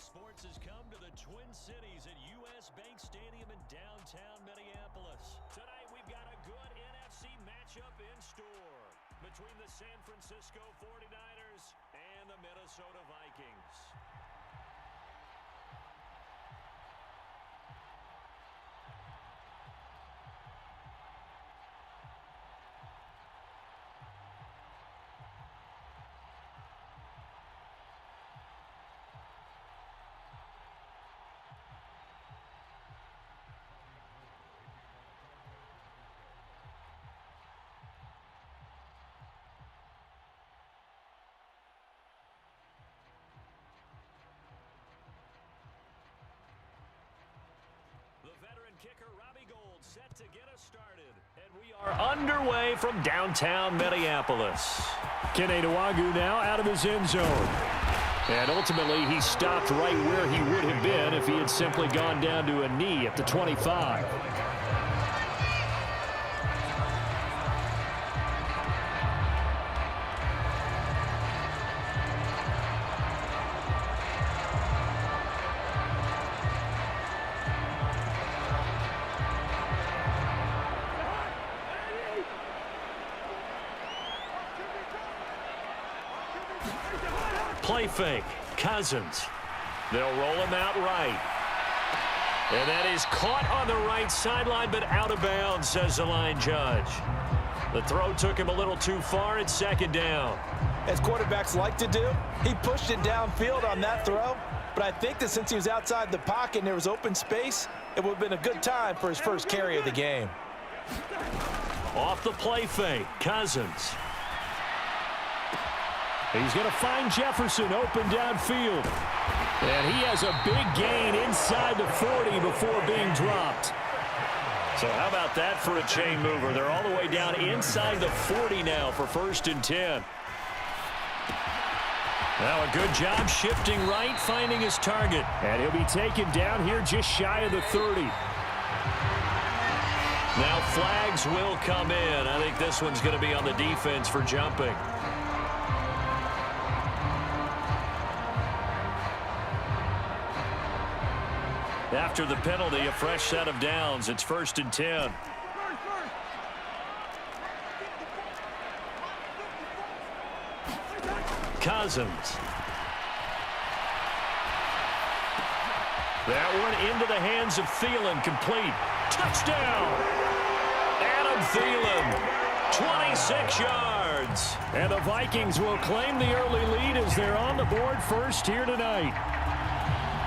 Sports has come to the Twin Cities at U.S. Bank Stadium in downtown Minneapolis. Tonight we've got a good NFC matchup in store between the San Francisco 49ers and the Minnesota Vikings. Kicker Robbie Gould set to get us started. And we are underway from downtown Minneapolis. Kene Nwangwu now out of his end zone. And ultimately he stopped right where he would have been if he had simply gone down to a knee at the 25. Play fake. Cousins. They'll roll him out right. And that is caught on the right sideline, but out of bounds, says the line judge. The throw took him a little too far. It's second down. As quarterbacks like to do, he pushed it downfield on that throw. But I think that since he was outside the pocket and there was open space, it would have been a good time for his first carry of the game. Off the play fake. Cousins. He's going to find Jefferson open downfield. And he has a big gain inside the 40 before being dropped. So how about that for a chain mover? They're all the way down inside the 40 now for 1st and 10. Now a good job shifting right, finding his target. And he'll be taken down here just shy of the 30. Now flags will come in. I think this one's going to be on the defense for jumping. After the penalty, a fresh set of downs. It's 1st and 10. Cousins. That one into the hands of Thielen, complete. Touchdown! Adam Thielen, 26 yards. And the Vikings will claim the early lead as they're on the board first here tonight.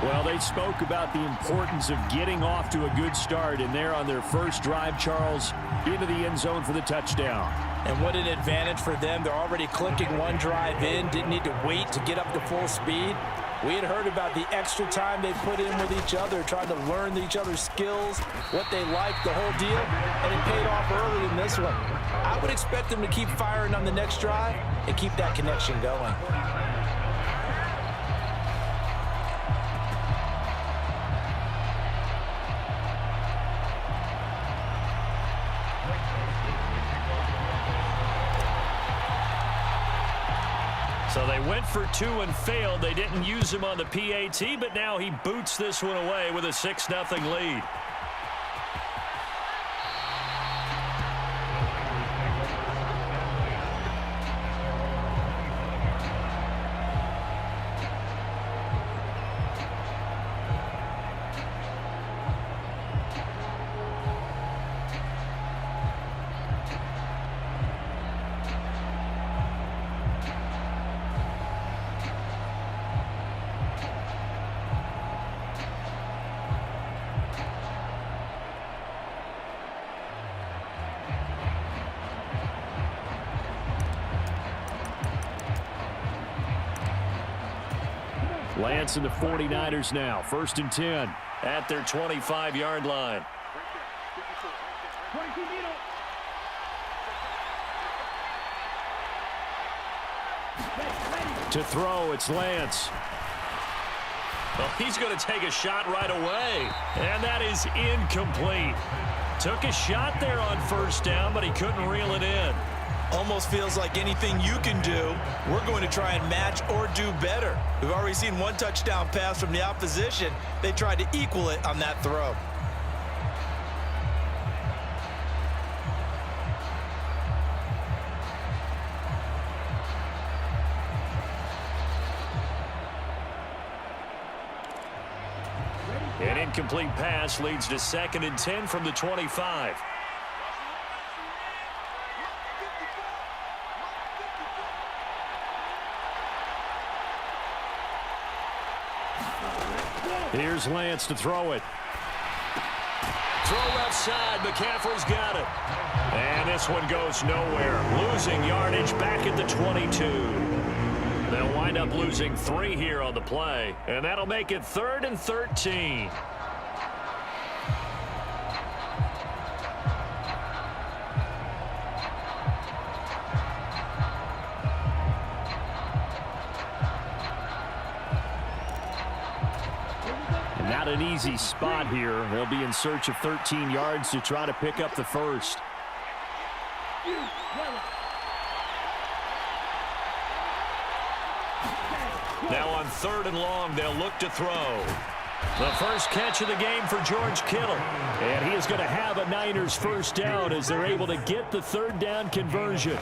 Well, they spoke about the importance of getting off to a good start, and they're on their first drive, Charles, into the end zone for the touchdown. And what an advantage for them. They're already clicking one drive in, didn't need to wait to get up to full speed. We had heard about the extra time they put in with each other, trying to learn each other's skills, what they like, the whole deal, and it paid off early in this one. I would expect them to keep firing on the next drive and keep that connection going. So they went for 2 and failed. They didn't use him on the PAT, but now he boots this one away with a 6-0 lead. Lance and the 49ers now. 1st and 10 at their 25-yard line. To throw, it's Lance. Well, he's going to take a shot right away. And that is incomplete. Took a shot there on 1st down, but he couldn't reel it in. Almost feels like anything you can do, we're going to try and match or do better. We've already seen one touchdown pass from the opposition. They tried to equal it on that throw. An incomplete pass leads to 2nd and 10 from the 25. Here's Lance to throw it. Throw left side. McCaffrey's got it. And this one goes nowhere. Losing yardage back at the 22. They'll wind up losing 3 here on the play. And that'll make it 3rd and 13. Not an easy spot here. They'll be in search of 13 yards to try to pick up the first. Now on 3rd and long, they'll look to throw. The first catch of the game for George Kittle. And he is going to have a Niners first down as they're able to get the 3rd down conversion.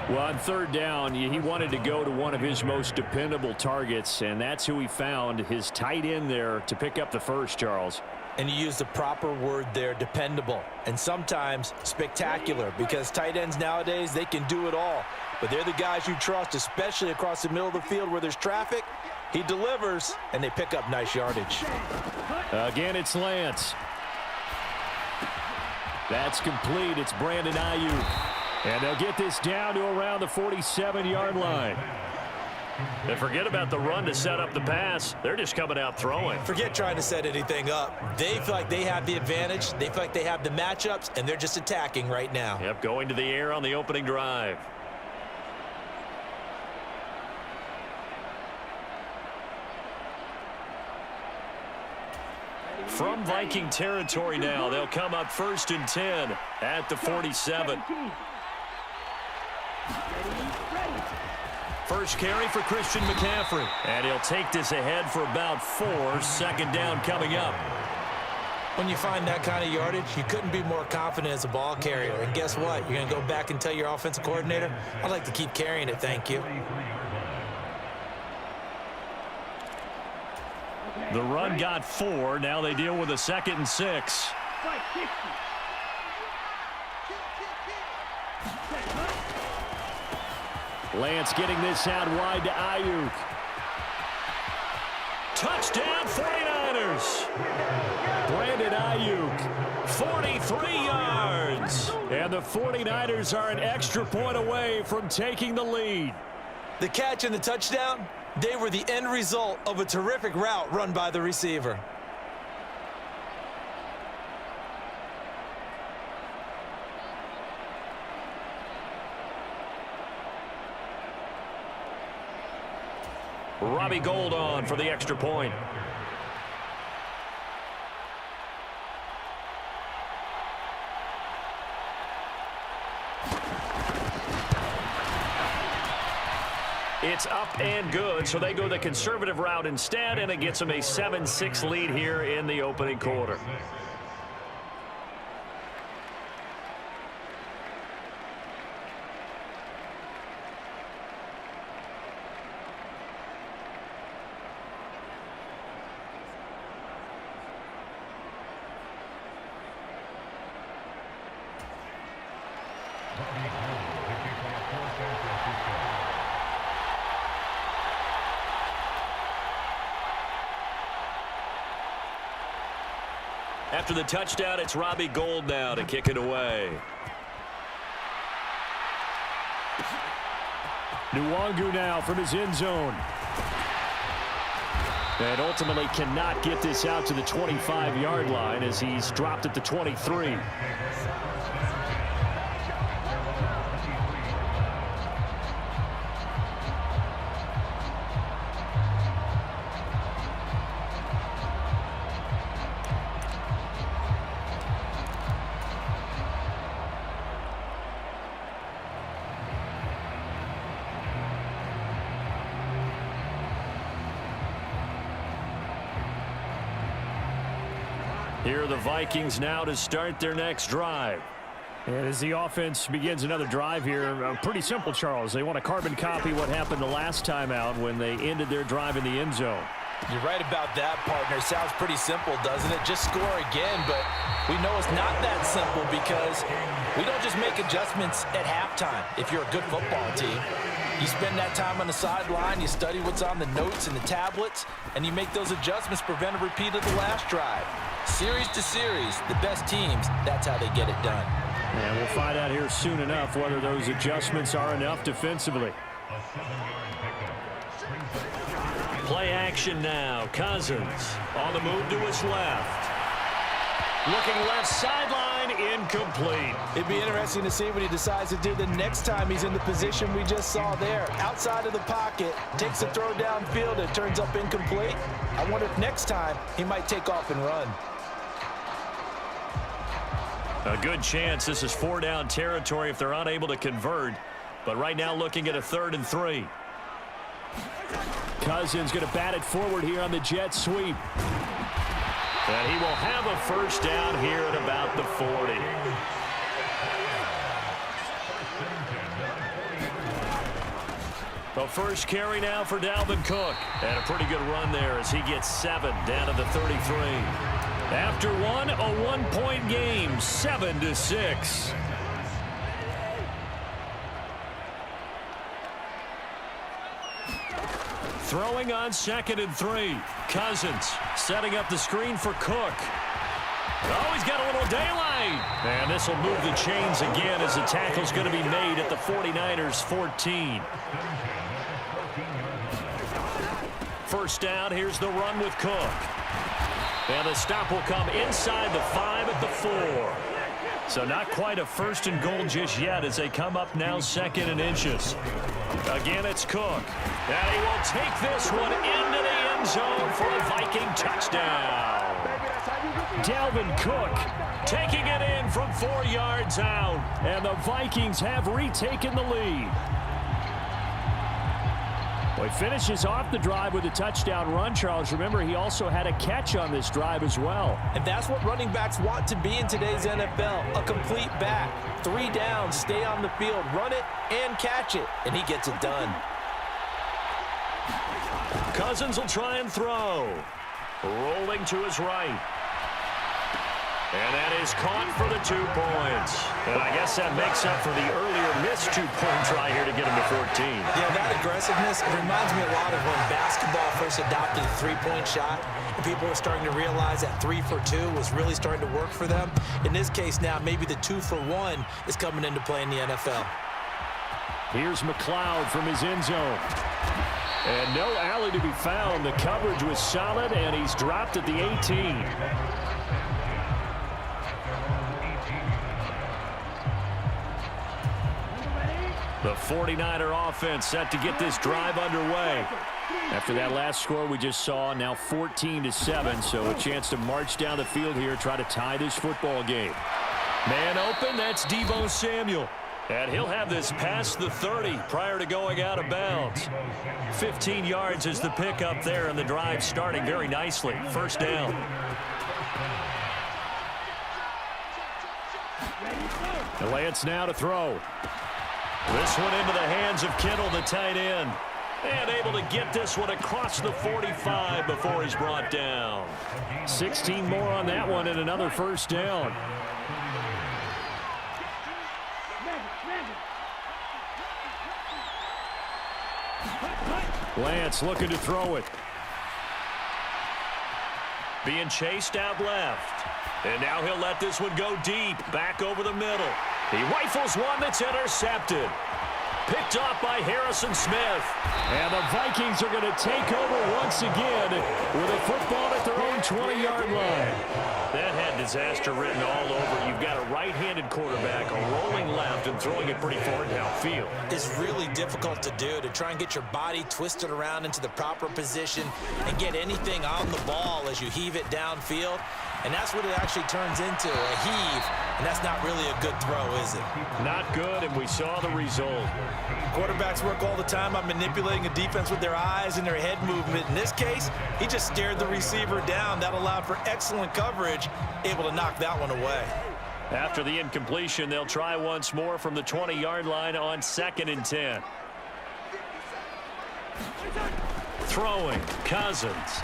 Well, on 3rd down, he wanted to go to one of his most dependable targets, and that's who he found, his tight end there, to pick up the first, Charles. And you used the proper word there, dependable, and sometimes spectacular, because tight ends nowadays, they can do it all. But they're the guys you trust, especially across the middle of the field where there's traffic. He delivers, and they pick up nice yardage. Again, it's Lance. That's complete. It's Brandon Ayuk. And they'll get this down to around the 47-yard line. And forget about the run to set up the pass. They're just coming out throwing. Forget trying to set anything up. They feel like they have the advantage. They feel like they have the matchups, and they're just attacking right now. Yep, going to the air on the opening drive. From Viking territory now, they'll come up 1st and 10 at the 47. First carry for Christian McCaffrey. And he'll take this ahead for about 4. 2nd down coming up. When you find that kind of yardage, you couldn't be more confident as a ball carrier. And guess what? You're going to go back and tell your offensive coordinator, I'd like to keep carrying it, thank you. The run got 4. Now they deal with a 2nd and 6. Lance getting this out wide to Ayuk. Touchdown 49ers. Brandon Ayuk, 43 yards. And the 49ers are an extra point away from taking the lead. The catch and the touchdown, they were the end result of a terrific route run by the receiver. Robbie Gould on for the extra point. It's up and good, so they go the conservative route instead, and it gets them a 7-6 lead here in the opening quarter. After the touchdown, it's Robbie Gould now to kick it away. Nwangu now from his end zone. And ultimately cannot get this out to the 25-yard line as he's dropped at the 23. Here are the Vikings now to start their next drive. And as the offense begins another drive here, pretty simple, Charles. They want to carbon copy what happened the last time out when they ended their drive in the end zone. You're right about that, partner. Sounds pretty simple, doesn't it? Just score again, but we know it's not that simple because we don't just make adjustments at halftime if you're a good football team. You spend that time on the sideline, you study what's on the notes and the tablets, and you make those adjustments to prevent a repeat of the last drive. Series to series, the best teams, that's how they get it done. And we'll find out here soon enough whether those adjustments are enough defensively. Play action now. Cousins on the move to his left. Looking left sideline, incomplete. It'd be interesting to see what he decides to do the next time he's in the position we just saw there. Outside of the pocket, takes a throw downfield, it turns up incomplete. I wonder if next time he might take off and run. A good chance this is 4-down territory if they're unable to convert. But right now looking at a 3rd and 3. Cousins going to bat it forward here on the jet sweep. And he will have a first down here at about the 40. The first carry now for Dalvin Cook. And a pretty good run there as he gets 7 down to the 33. After one, a 1-point game, 7-6. Throwing on 2nd and 3. Cousins setting up the screen for Cook. Oh, he's got a little daylight. And this will move the chains again as the tackle's going to be made at the 49ers 14. First down, here's the run with Cook. And the stop will come inside the 5 at the 4. So not quite a 1st and goal just yet as they come up now 2nd and inches. Again, it's Cook. And he will take this one into the end zone for a Viking touchdown. Dalvin Cook Taking it in from 4 yards out. And the Vikings have retaken the lead. Well, he finishes off the drive with a touchdown run, Charles. Remember, he also had a catch on this drive as well. And that's what running backs want to be in today's NFL, a complete back. 3 downs, stay on the field, run it, and catch it. And he gets it done. Cousins will try and throw. Rolling to his right. And that is caught for the 2 points. And I guess that makes up for the earlier missed 2-point try here to get him to 14. Yeah, that aggressiveness, it reminds me a lot of when basketball first adopted the 3-point shot. And people were starting to realize that 3 for 2 was really starting to work for them. In this case now, maybe the 2 for 1 is coming into play in the NFL. Here's McLeod from his end zone. And no alley to be found. The coverage was solid, and he's dropped at the 18. The 49er offense set to get this drive underway. After that last score we just saw, now 14-7, so a chance to march down the field here, try to tie this football game. Man open, that's Deebo Samuel. And he'll have this past the 30 prior to going out of bounds. 15 yards is the pickup there, and the drive starting very nicely. First down. The Lance now to throw. This one into the hands of Kittle, the tight end. And able to get this one across the 45 before he's brought down. 16 more on that one and another first down. Lance looking to throw it. Being chased out left. And now he'll let this one go deep, back over the middle. He rifles one that's intercepted. Picked off by Harrison Smith. And the Vikings are going to take over once again with a football at their own 20-yard line. That had disaster written all over. You've got a right-handed quarterback, a rolling left, and throwing it pretty far downfield. It's really difficult to do, to try and get your body twisted around into the proper position and get anything on the ball as you heave it downfield. and that's what it actually turns into, a heave, and that's not really a good throw, is it? Not good, and we saw the result. Quarterbacks work all the time on manipulating a defense with their eyes and their head movement. In this case, he just stared the receiver down. That allowed for excellent coverage, able to knock that one away. After the incompletion, they'll try once more from the 20-yard line on 2nd and 10. Throwing, Cousins.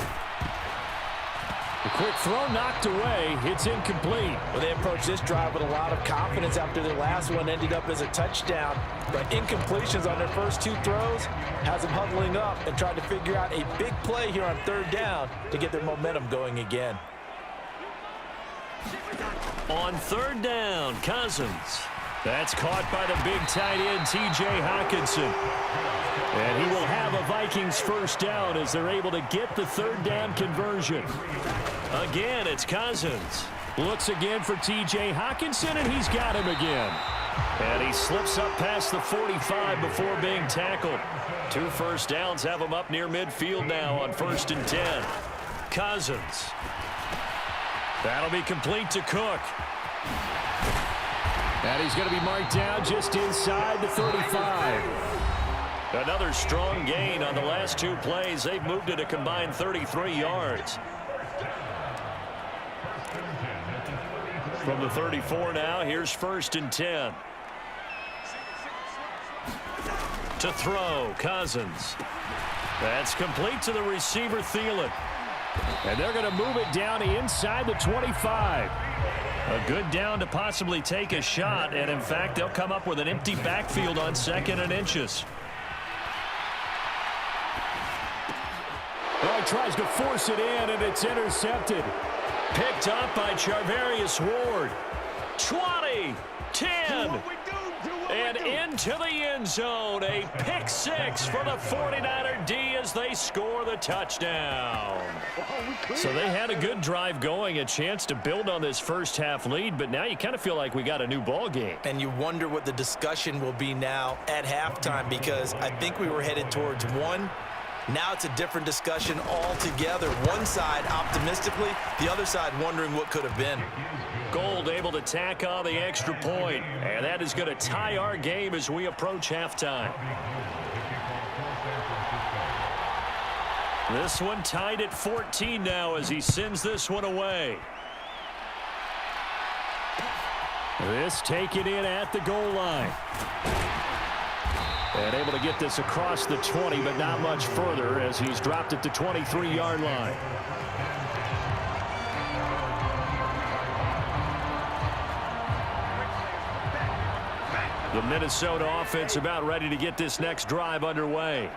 The quick throw knocked away. It's incomplete. Well, they approached this drive with a lot of confidence after their last one ended up as a touchdown. But incompletions on their first 2 throws has them huddling up and trying to figure out a big play here on 3rd down to get their momentum going again. On 3rd down, Cousins. That's caught by the big tight end, T.J. Hawkinson. And he will have a Vikings first down as they're able to get the 3rd down conversion. Again, it's Cousins. Looks again for T.J. Hawkinson, and he's got him again. And he slips up past the 45 before being tackled. 2 first downs have him up near midfield now on 1st and 10. Cousins. That'll be complete to Cook. And he's going to be marked down just inside the 35. Another strong gain on the last 2 plays. They've moved it a combined 33 yards. From the 34 now, here's 1st and 10. To throw, Cousins. That's complete to the receiver, Thielen. And they're going to move it down inside the 25. A good down to possibly take a shot, and in fact, they'll come up with an empty backfield on 2nd and inches. Oh, he tries to force it in, and it's intercepted. Picked up by Charvarius Ward. 20, 10, and into the end zone. A pick 6 for the 49er D as they score the touchdown. So they had a good drive going, a chance to build on this first half lead, but now you kind of feel like we got a new ball game. And you wonder what the discussion will be now at halftime, because I think we were headed towards 1. Now it's a different discussion altogether. One side optimistically, the other side wondering what could have been. Gold able to tack on the extra point, and that is going to tie our game as we approach halftime. This one tied at 14 now as he sends this one away. This taken in at the goal line. And able to get this across the 20, but not much further as he's dropped at the 23-yard line. The Minnesota offense about ready to get this next drive underway.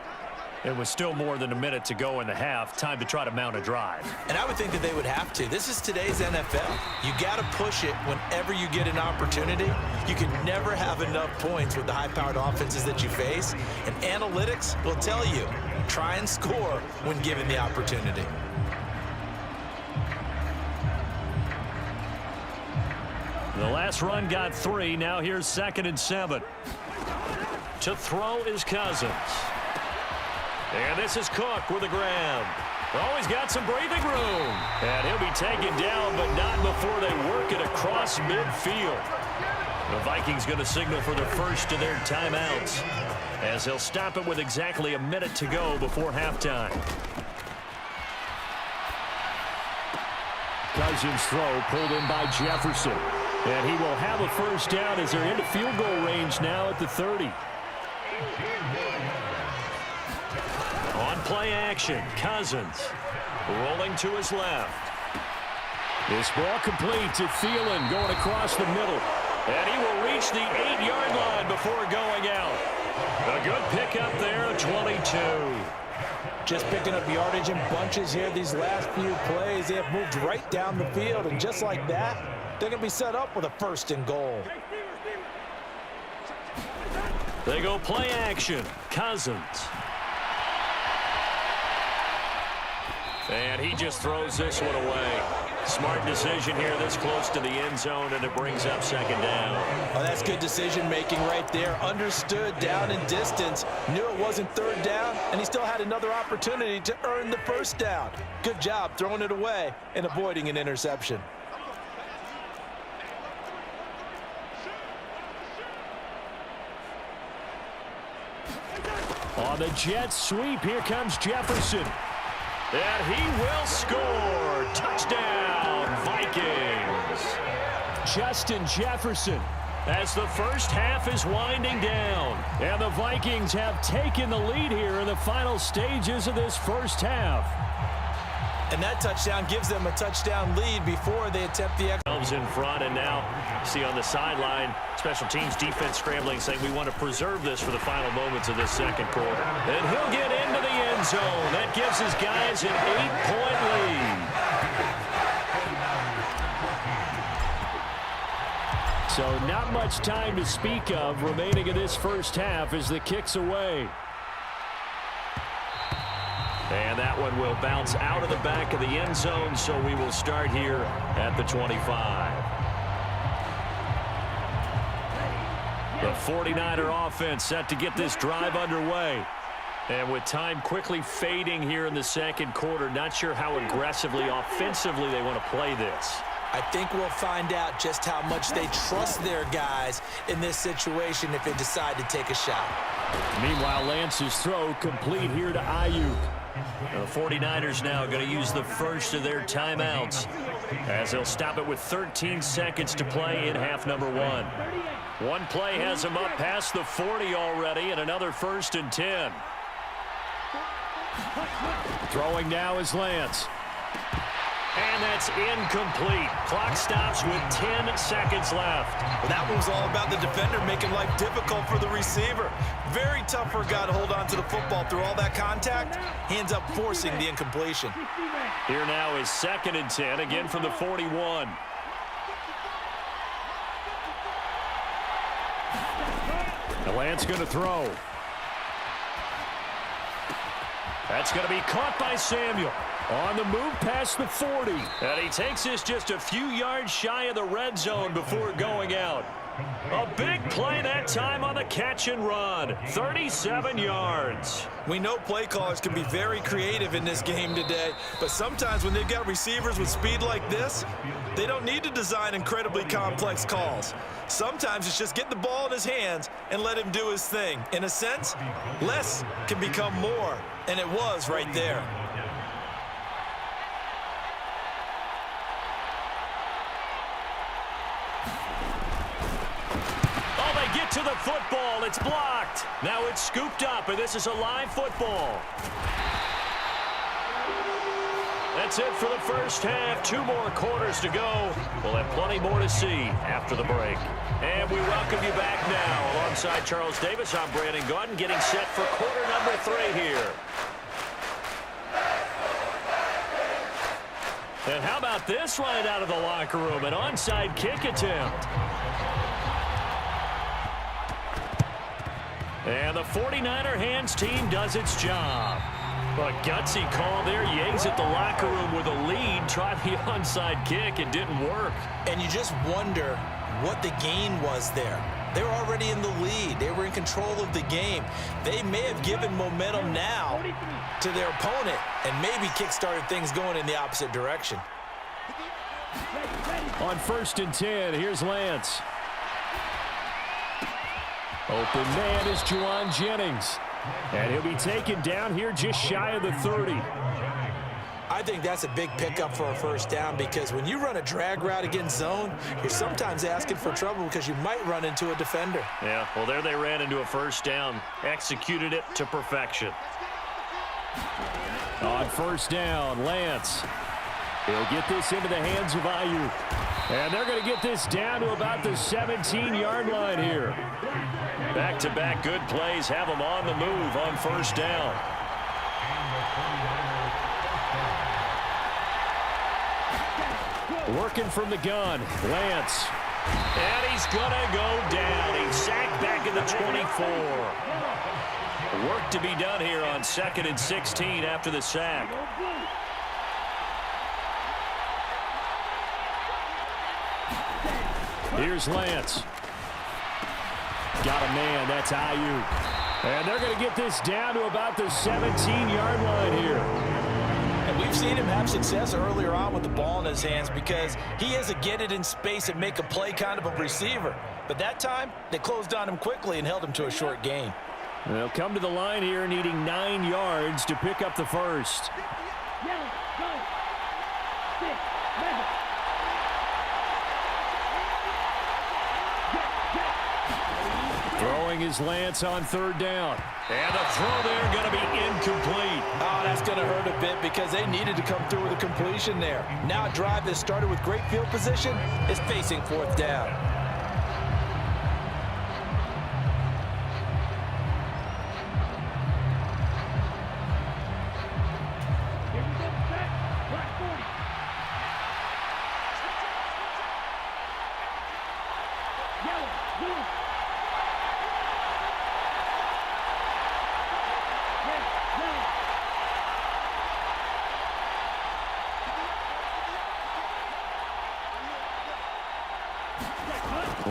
It was still more than a minute to go in the half. Time to try to mount a drive. And I would think that they would have to. This is today's NFL. You got to push it whenever you get an opportunity. You can never have enough points with the high-powered offenses that you face. And analytics will tell you, try and score when given the opportunity. The last run got 3. Now here's 2nd and 7. To throw is Cousins. And this is Cook with the grab. Oh, he's got some breathing room. And he'll be taken down, but not before they work it across midfield. The Vikings going to signal for the first of their timeouts, as they'll stop it with exactly a minute to go before halftime. Cousins' throw pulled in by Jefferson. And he will have a first down as they're into field goal range now at the 30. On play action, Cousins rolling to his left. This ball complete to Thielen going across the middle. And he will reach the 8-yard line before going out. A good pickup there, 22. Just picking up yardage in bunches here these last few plays. They have moved right down the field, and just like that, they're going to be set up with a 1st and goal. They go play action. Cousins. And he just throws this one away. Smart decision here this close to the end zone, and it brings up second down. Oh, that's good decision-making right there. Understood down and distance. Knew it wasn't third down, and he still had another opportunity to earn the first down. Good job throwing it away and avoiding an interception. On the jet sweep, here comes Jefferson. And he will score. Touchdown, Vikings. Justin Jefferson. As the first half is winding down. And the Vikings have taken the lead here in the final stages of this first half. And that touchdown gives them a touchdown lead before they attempt the extra. In front, and now see on the sideline, special teams defense scrambling, saying we want to preserve this for the final moments of this second quarter. And he'll get into the end zone. That gives his guys an 8-point lead. So not much time to speak of remaining in this first half as the kick's away. And that one will bounce out of the back of the end zone, so we will start here at the 25. The 49er offense set to get this drive underway. And with time quickly fading here in the second quarter, not sure how aggressively, offensively they want to play this. I think we'll find out just how much they trust their guys in this situation if they decide to take a shot. Meanwhile, Lance's throw complete here to Ayuk. The 49ers now going to use the first of their timeouts as they'll stop it with 13 seconds to play in half number one. One play has them up past the 40 already, and another 1st and 10. Throwing now is Lance. And that's incomplete. Clock stops with 10 seconds left. Well, that one was all about the defender making life difficult for the receiver. Very tough for a guy to hold on to the football through all that contact. He ends up forcing the incompletion. Here now is 2nd and 10, again from the 41. The Lance going to throw. That's going to be caught by Samuel. On the move past the 40. And he takes this just a few yards shy of the red zone before going out. A big play that time on the catch and run. 37 yards. We know play callers can be very creative in this game today, but sometimes when they've got receivers with speed like this, they don't need to design incredibly complex calls. Sometimes it's just get the ball in his hands and let him do his thing. In a sense, less can become more, and it was right there. To the football, it's blocked. Now it's scooped up, and this is a live football. That's it for the first half. 2 more quarters to go. We'll have plenty more to see after the break. And we welcome you back now. Alongside Charles Davis, I'm Brandon Gaudin, getting set for quarter number 3 here. And how about this right out of the locker room? An onside kick attempt. And the 49er hands team does its job. A gutsy call there. Yanks at the locker room with a lead. Tried the onside kick. It didn't work. And you just wonder what the gain was there. They were already in the lead. They were in control of the game. They may have given momentum now to their opponent and maybe kick-started things going in the opposite direction. On 1st and 10, here's Lance. Open man is Juwan Jennings. And he'll be taken down here just shy of the 30. I think that's a big pickup for a first down because when you run a drag route against zone, you're sometimes asking for trouble because you might run into a defender. Yeah, well, there they ran into a first down. Executed it to perfection. On 1st down, Lance. He'll get this into the hands of Ayuk. And they're going to get this down to about the 17-yard line here. Back-to-back good plays have them on the move on 1st down. Working from the gun, Lance. And he's going to go down. He's sacked back at the 24. Work to be done here on 2nd and 16 after the sack. Here's Lance. Got a man. That's Ayuk. And they're going to get this down to about the 17-yard line here. And we've seen him have success earlier on with the ball in his hands because he is a get it in space and make a play kind of a receiver. But that time, they closed on him quickly and held him to a short gain. They'll come to the line here needing 9 yards to pick up the first. Throwing is Lance on 3rd down. And the throw there going to be incomplete. Oh, that's going to hurt a bit because they needed to come through with a completion there. Now a drive that started with great field position is facing 4th down.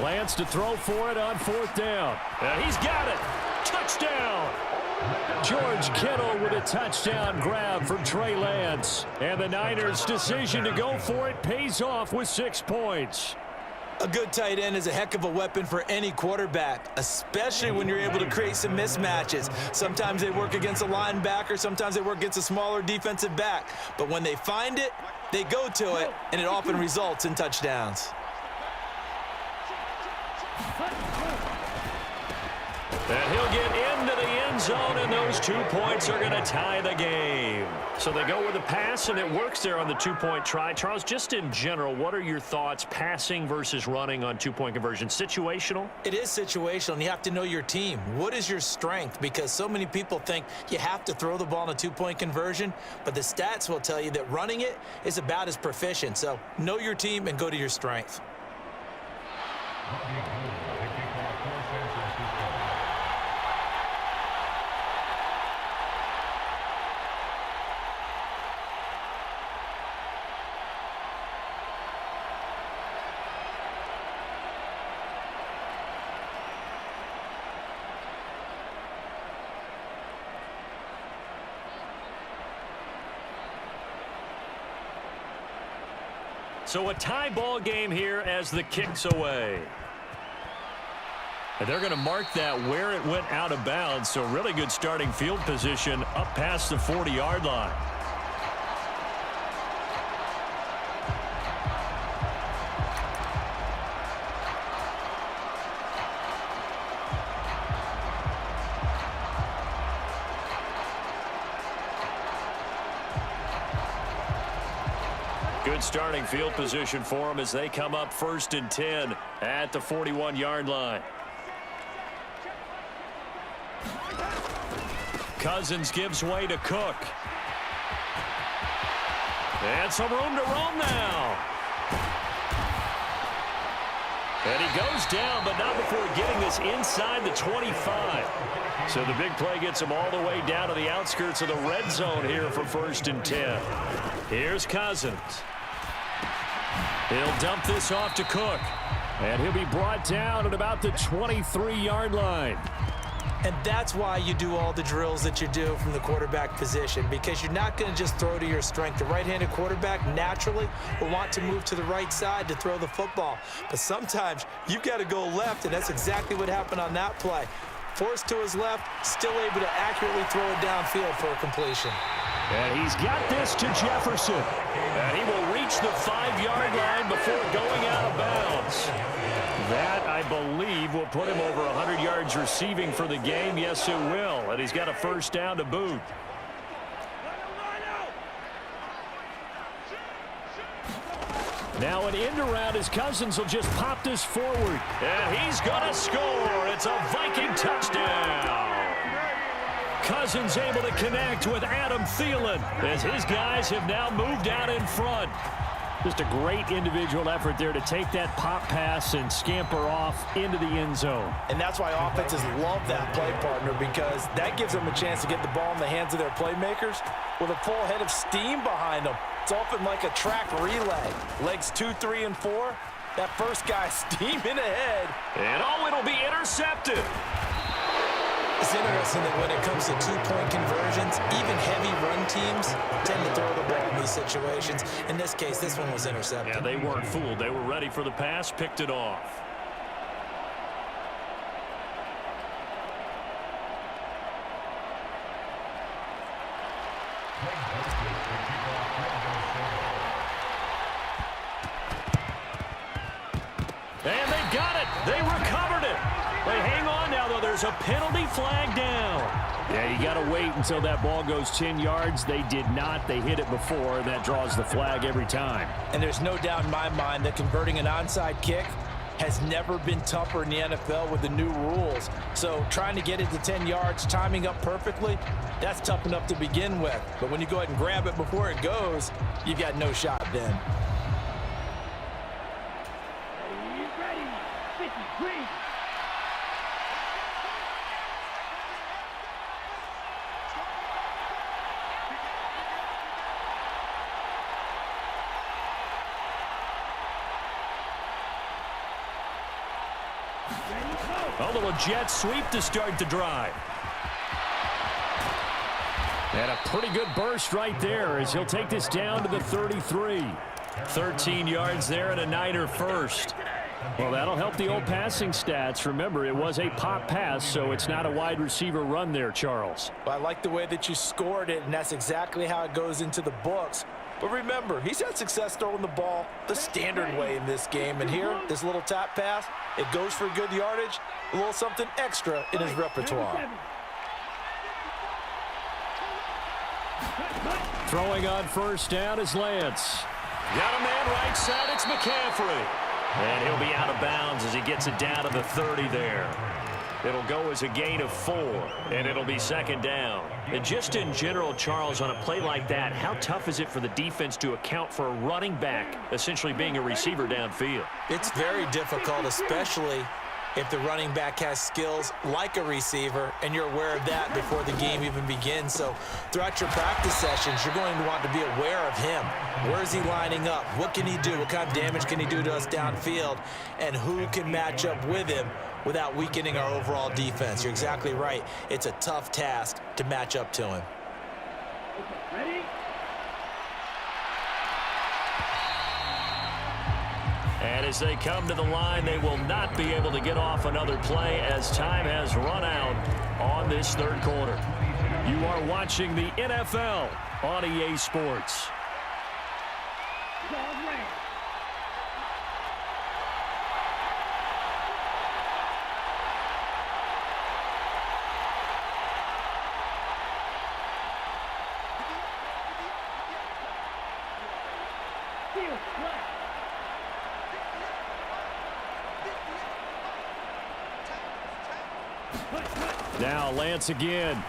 Lance to throw for it on 4th down. And he's got it. Touchdown. George Kittle with a touchdown grab from Trey Lance. And the Niners' decision to go for it pays off with 6 points. A good tight end is a heck of a weapon for any quarterback, especially when you're able to create some mismatches. Sometimes they work against a linebacker, sometimes they work against a smaller defensive back. But when they find it, they go to it, and it often results in touchdowns. And he'll get into the end zone, and those 2 points are going to tie the game. So they go with a pass, and it works there on the 2-point try. Charles, just in general, what are your thoughts passing versus running on 2-point conversion? Situational? It is situational, and you have to know your team. What is your strength? Because so many people think you have to throw the ball in a 2-point conversion, but the stats will tell you that running it is about as proficient. So know your team and go to your strength. So a tie ball game here as the kick's away. And they're going to mark that where it went out of bounds. So really good starting field position up past the 40-yard line. Good starting field position for them as they come up 1st and 10 at the 41-yard line. Cousins gives way to Cook. And some room to roam now. And he goes down, but not before getting this inside the 25. So the big play gets him all the way down to the outskirts of the red zone here for 1st and 10. Here's Cousins. He'll dump this off to Cook. And he'll be brought down at about the 23-yard line. And that's why you do all the drills that you do from the quarterback position, because you're not going to just throw to your strength. The right-handed quarterback naturally will want to move to the right side to throw the football. But sometimes you've got to go left, and that's exactly what happened on that play. Forced to his left, still able to accurately throw it downfield for a completion. And he's got this to Jefferson. And he will reach the 5-yard line before going out of bounds. That, I believe, will put him over 100 yards receiving for the game. Yes, it will. And he's got a 1st down to boot. Now an end around as Cousins will just pop this forward. And he's going to score. It's a Viking touchdown. Cousins able to connect with Adam Thielen as his guys have now moved out in front. Just a great individual effort there to take that pop pass and scamper off into the end zone. And that's why offenses love that play partner, because that gives them a chance to get the ball in the hands of their playmakers with a full head of steam behind them. It's often like a track relay. Legs 2, 3, and 4, That first guy steaming ahead. And oh, it'll be intercepted. It's interesting that when it comes to two-point conversions, even heavy run teams tend to throw the ball in these situations. In this case, this one was intercepted. Yeah, they weren't fooled. They were ready for the pass, picked it off. And they got it. They recovered it. They hang on now, though. There's a penalty flag down. Yeah, you got to wait until that ball goes 10 yards. They did not. They hit it before, and that draws the flag every time. And there's no doubt in my mind that converting an onside kick has never been tougher in the NFL with the new rules. So trying to get it to 10 yards, timing up perfectly, that's tough enough to begin with. But when you go ahead and grab it before it goes, you've got no shot then. A little jet sweep to start the drive. And a pretty good burst right there as he'll take this down to the 33. 13 yards there and a Niner first. Well, that'll help the old passing stats. Remember, it was a pop pass, so it's not a wide receiver run there, Charles. Well, I like the way that you scored it, and that's exactly how it goes into the books. But remember, he's had success throwing the ball the standard way in this game. And here, this little tap pass, it goes for good yardage, a little something extra in his repertoire. Throwing on first down is Lance. Got a man right side, it's McCaffrey. And he'll be out of bounds as he gets it down to the 30 there. It'll go as a gain of 4, and it'll be second down. And just in general, Charles, on a play like that, how tough is it for the defense to account for a running back essentially being a receiver downfield? It's very difficult, especially if the running back has skills like a receiver, and you're aware of that before the game even begins. So throughout your practice sessions, you're going to want to be aware of him. Where is he lining up? What can he do? What kind of damage can he do to us downfield? And who can match up with him without weakening our overall defense? You're exactly right. It's a tough task to match up to him. Ready? And as they come to the line, they will not be able to get off another play as time has run out on this third quarter. You are watching the NFL on EA Sports. Now Lance again.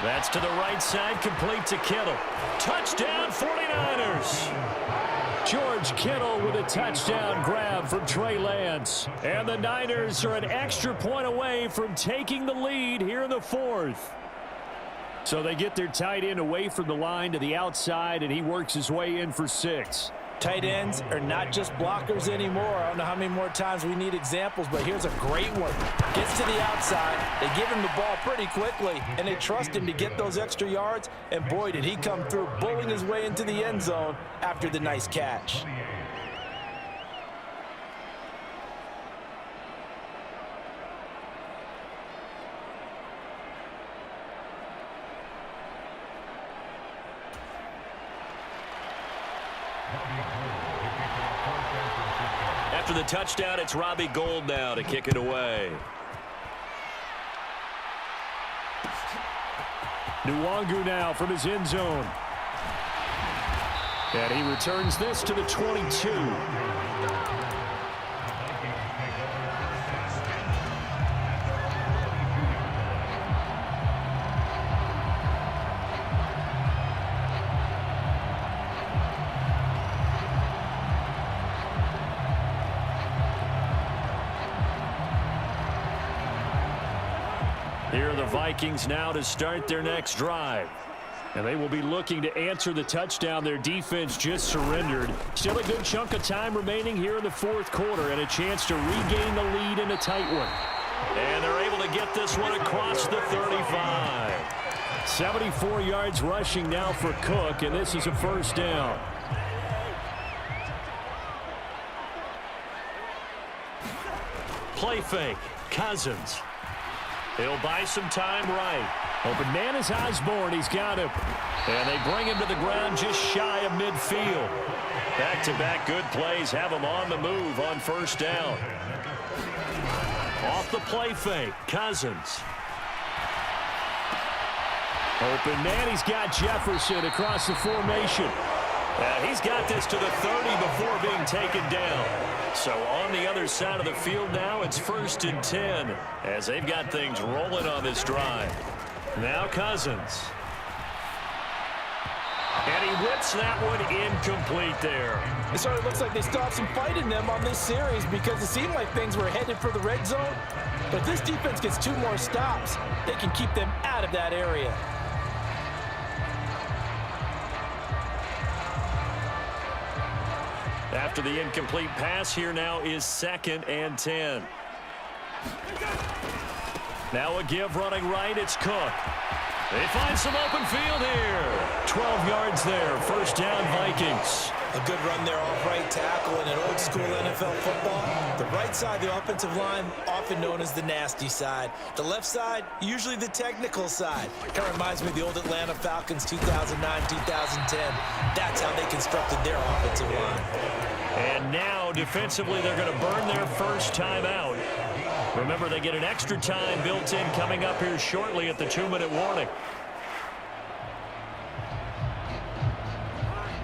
That's to the right side, complete to Kittle. Touchdown 49ers. George Kittle with a touchdown grab from Trey Lance. And the Niners are an extra point away from taking the lead here in the fourth. So they get their tight end away from the line to the outside, and he works his way in for 6. Tight ends are not just blockers anymore. I don't know how many more times we need examples, but here's a great one. Gets to the outside. They give him the ball pretty quickly, and they trust him to get those extra yards. And boy, did he come through, bowling his way into the end zone after the nice catch. After the touchdown, it's Robbie Gould now to kick it away. Nwangu now from his end zone. And he returns this to the 22. Here are the Vikings now to start their next drive. And they will be looking to answer the touchdown their defense just surrendered. Still a good chunk of time remaining here in the fourth quarter and a chance to regain the lead in a tight one. And they're able to get this one across the 35. 74 yards rushing now for Cook, and this is a first down. Play fake. Cousins. He'll buy some time right. Open man is Osborne. He's got him. And they bring him to the ground just shy of midfield. Back-to-back good plays have him on the move on first down. Off the play fake. Cousins. Open man. He's got Jefferson across the formation. He's got this to the 30 before being taken down. So on the other side of the field now, it's 1st and 10 as they've got things rolling on this drive. Now Cousins. And he whips that one incomplete there. It sort of looks like they stopped some fight in them on this series because it seemed like things were headed for the red zone. But if this defense gets 2 more stops, they can keep them out of that area. After the incomplete pass, here now is 2nd and 10. Now a give running right, it's Cook. They find some open field here. 12 yards there, first down Vikings. A good run there off right tackle in an old school NFL football. The right side of the offensive line, often known as the nasty side. The left side, usually the technical side. Kind of reminds me of the old Atlanta Falcons 2009-2010. That's how they constructed their offensive line. And now defensively they're going to burn their first time out. Remember, they get an extra time built in coming up here shortly at the 2-minute warning.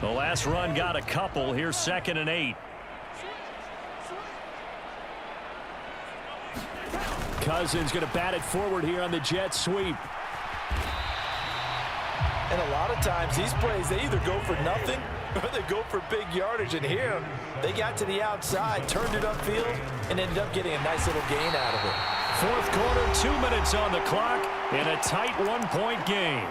The last run got a couple. Here's 2nd and 8. Cousins going to bat it forward here on the jet sweep. And a lot of times these plays, they either go for nothing or they go for big yardage. And here, they got to the outside, turned it upfield, and ended up getting a nice little gain out of it. Fourth quarter, 2 minutes on the clock in a tight 1-point game.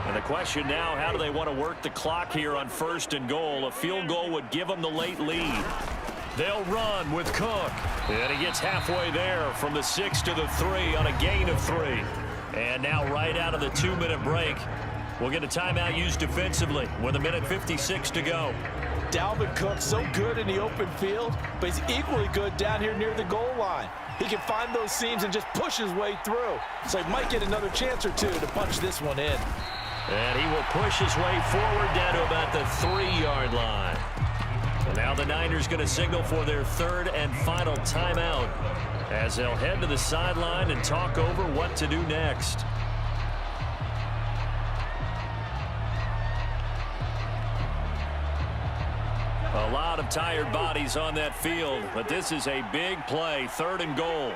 And the question now, how do they want to work the clock here on 1st and goal? A field goal would give them the late lead. They'll run with Cook. And he gets halfway there from the 6 to the 3 on a gain of 3. And now right out of the 2-minute break, we'll get a timeout used defensively with 1:56 to go. Dalvin Cook, so good in the open field, but he's equally good down here near the goal line. He can find those seams and just push his way through. So he might get another chance or two to punch this one in. And he will push his way forward down to about the 3-yard line. Now the Niners going to signal for their 3rd and final timeout as they'll head to the sideline and talk over what to do next. A lot of tired bodies on that field, but this is a big play, 3rd and goal.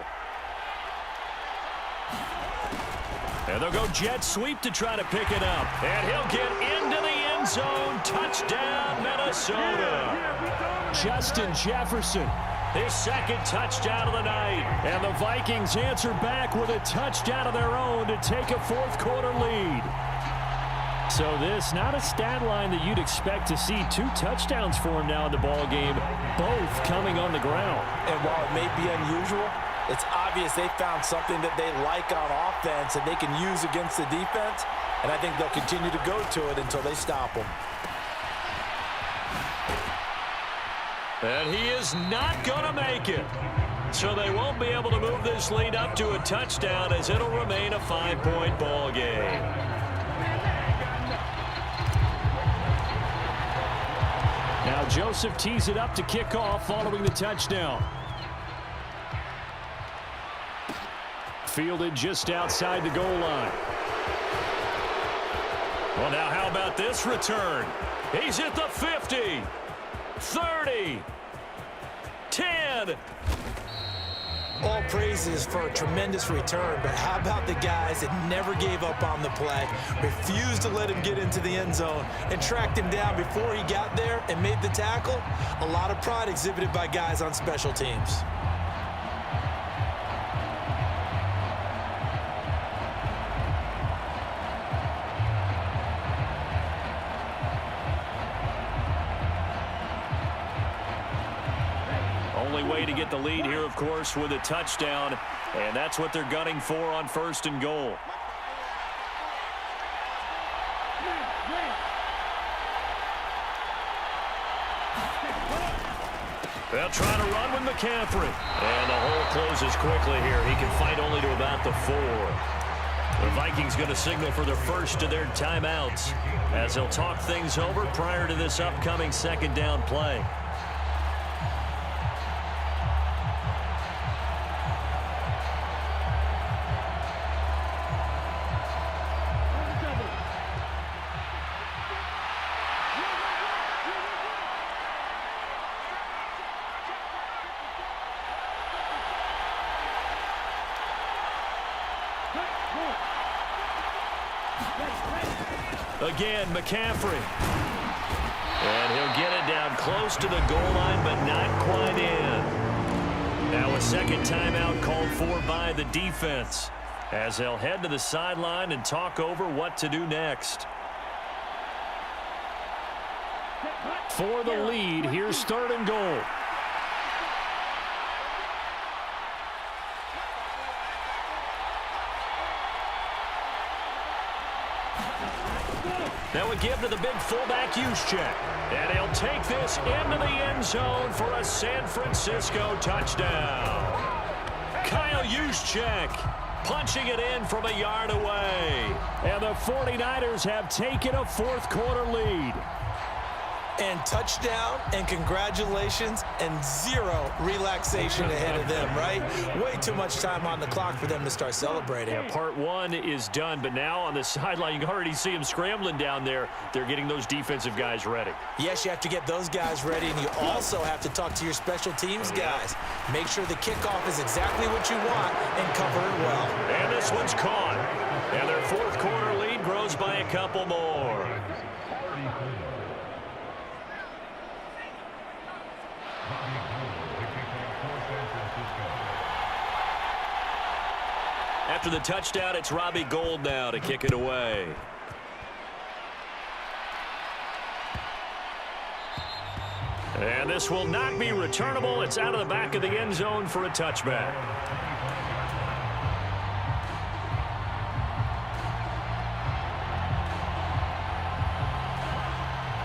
And they'll go jet sweep to try to pick it up. And he'll get into the end zone. Touchdown, Minnesota. Justin Jefferson. His 2nd touchdown of the night. And the Vikings answer back with a touchdown of their own to take a fourth quarter lead. So this, not a stat line that you'd expect to see 2 touchdowns for him now in the ball game, both coming on the ground. And while it may be unusual, it's obvious they found something that they like on offense and they can use against the defense. And I think they'll continue to go to it until they stop them. And he is not going to make it. So they won't be able to move this lead up to a touchdown as it'll remain a 5-point ball game. Now Joseph tees it up to kick off following the touchdown. Fielded just outside the goal line. Well, now how about this return? He's at the 50, 30, 10. All praises for a tremendous return, but how about the guys that never gave up on the play, refused to let him get into the end zone, and tracked him down before he got there and made the tackle? A lot of pride exhibited by guys on special teams. Only way to get the lead here, of course, with a touchdown, and that's what they're gunning for on 1st and goal. They'll try to run with McCaffrey. And the hole closes quickly here. He can fight only to about the 4. The Vikings going to signal for the first of their timeouts as they'll talk things over prior to this upcoming 2nd down play. Again, McCaffrey. And he'll get it down close to the goal line, but not quite in. Now a 2nd timeout called for by the defense as they'll head to the sideline and talk over what to do next. For the lead, here's 3rd and goal. That would give to the big fullback Juszczyk. And he'll take this into the end zone for a San Francisco touchdown. Kyle Juszczyk punching it in from a yard away. And the 49ers have taken a 4th quarter lead. And touchdown, and congratulations, and 0 relaxation ahead of them, right? Way too much time on the clock for them to start celebrating. Yeah, part 1 is done, but now on the sideline, you can already see them scrambling down there. They're getting those defensive guys ready. Yes, you have to get those guys ready, and you also have to talk to your special teams guys. Make sure the kickoff is exactly what you want and cover it well. And this one's caught. And their 4th quarter lead grows by a couple more. After the touchdown, it's Robbie Gould now to kick it away. And this will not be returnable. It's out of the back of the end zone for a touchback.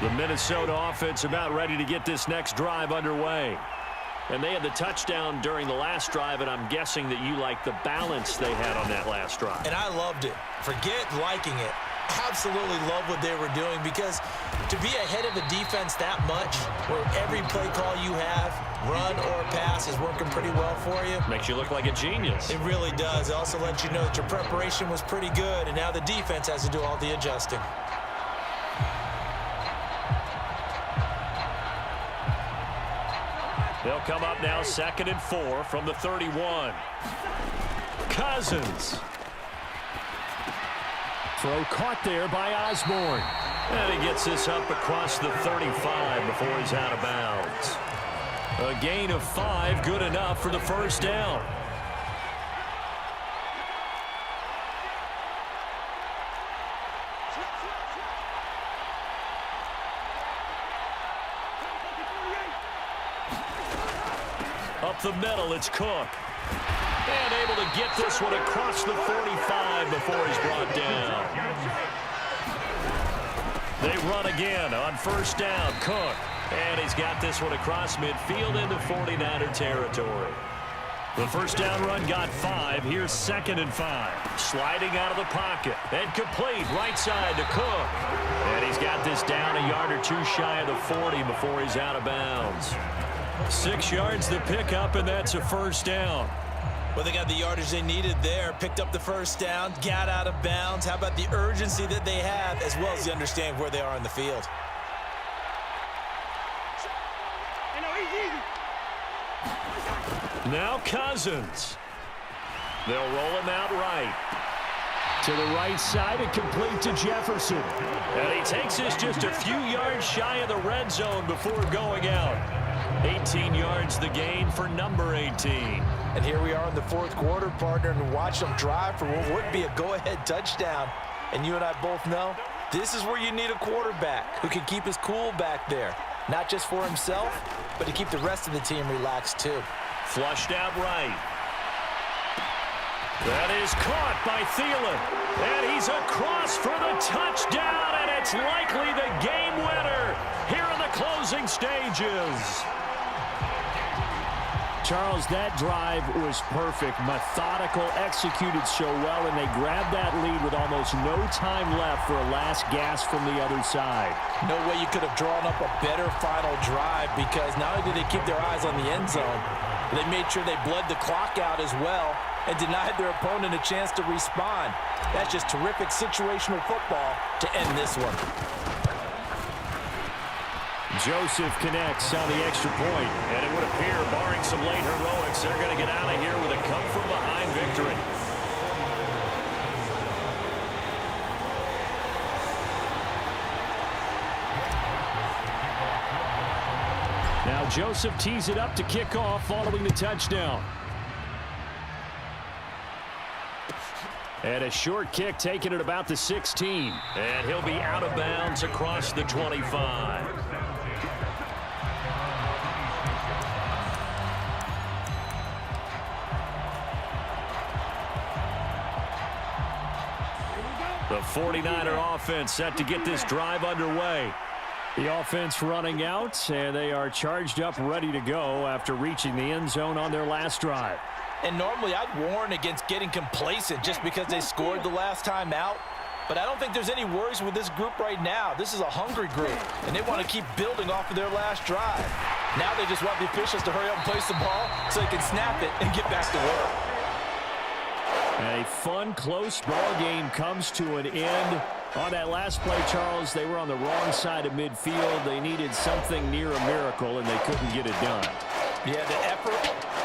The Minnesota offense about ready to get this next drive underway. And they had the touchdown during the last drive, and I'm guessing that you like the balance they had on that last drive. And I loved it. Forget liking it. Absolutely love what they were doing, because to be ahead of a defense that much, where every play call you have, run or pass, is working pretty well for you. Makes you look like a genius. It really does. It also lets you know that your preparation was pretty good, and now the defense has to do all the adjusting. They'll come up now 2nd and 4 from the 31. Cousins. Throw caught there by Osborne. And he gets this up across the 35 before he's out of bounds. A gain of 5, good enough for the 1st down. Up the middle, it's Cook. And able to get this one across the 45 before he's brought down. They run again on 1st down. Cook. And he's got this one across midfield into 49er territory. The 1st down run got 5. Here's 2nd and 5. Sliding out of the pocket. And complete right side to Cook. And he's got this down a yard or 2 shy of the 40 before he's out of bounds. 6 yards to pick up, and that's a 1st down. Well, they got the yardage they needed there, picked up the 1st down, got out of bounds. How about the urgency that they have, as well as the understanding where they are in the field? Now Cousins. They'll roll him out right. To the right side and complete to Jefferson. And he takes this just a few yards shy of the red zone before going out. 18 yards the gain for number 18. And here we are in the fourth quarter, partner, and watch them drive for what would be a go-ahead touchdown. And you and I both know this is where you need a quarterback who can keep his cool back there. Not just for himself, but to keep the rest of the team relaxed too. Flushed out right. That is caught by Thielen. And he's across for the touchdown, and it's likely the game winner here in the closing stages. Charles, that drive was perfect, methodical, executed so well, and they grabbed that lead with almost no time left for a last gasp from the other side. No way you could have drawn up a better final drive, because not only did they keep their eyes on the end zone, they made sure they bled the clock out as well and denied their opponent a chance to respond. That's just terrific situational football to end this one. Joseph connects on the extra point, and it would appear, barring some late heroics, they're going to get out of here with a come-from-behind victory. Now Joseph tees it up to kick off following the touchdown. And a short kick taken at about the 16. And he'll be out of bounds across the 25. The 49er offense set to get this drive underway. The offense running out, and they are charged up, ready to go after reaching the end zone on their last drive. And normally I'd warn against getting complacent just because they scored the last time out. But I don't think there's any worries with this group right now. This is a hungry group, and they want to keep building off of their last drive. Now they just want the officials to hurry up and place the ball so they can snap it and get back to work. A fun, close ball game comes to an end. On that last play, Charles, they were on the wrong side of midfield. They needed something near a miracle, and they couldn't get it done. Yeah, the effort,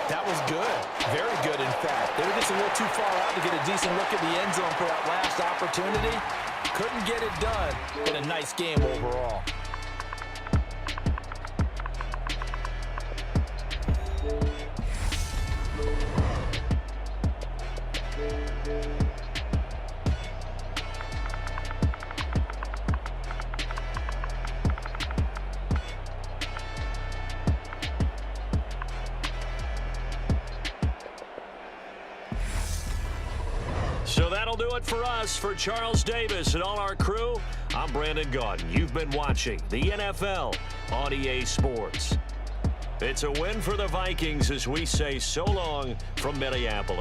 that was good. Very good, in fact. They were just a little too far out to get a decent look at the end zone for that last opportunity. Couldn't get it done, but a nice game overall. So that'll do it for us. For Charles Davis and all our crew, I'm Brandon Gaudin. You've been watching the NFL on EA Sports. It's a win for the Vikings as we say so long from Minneapolis.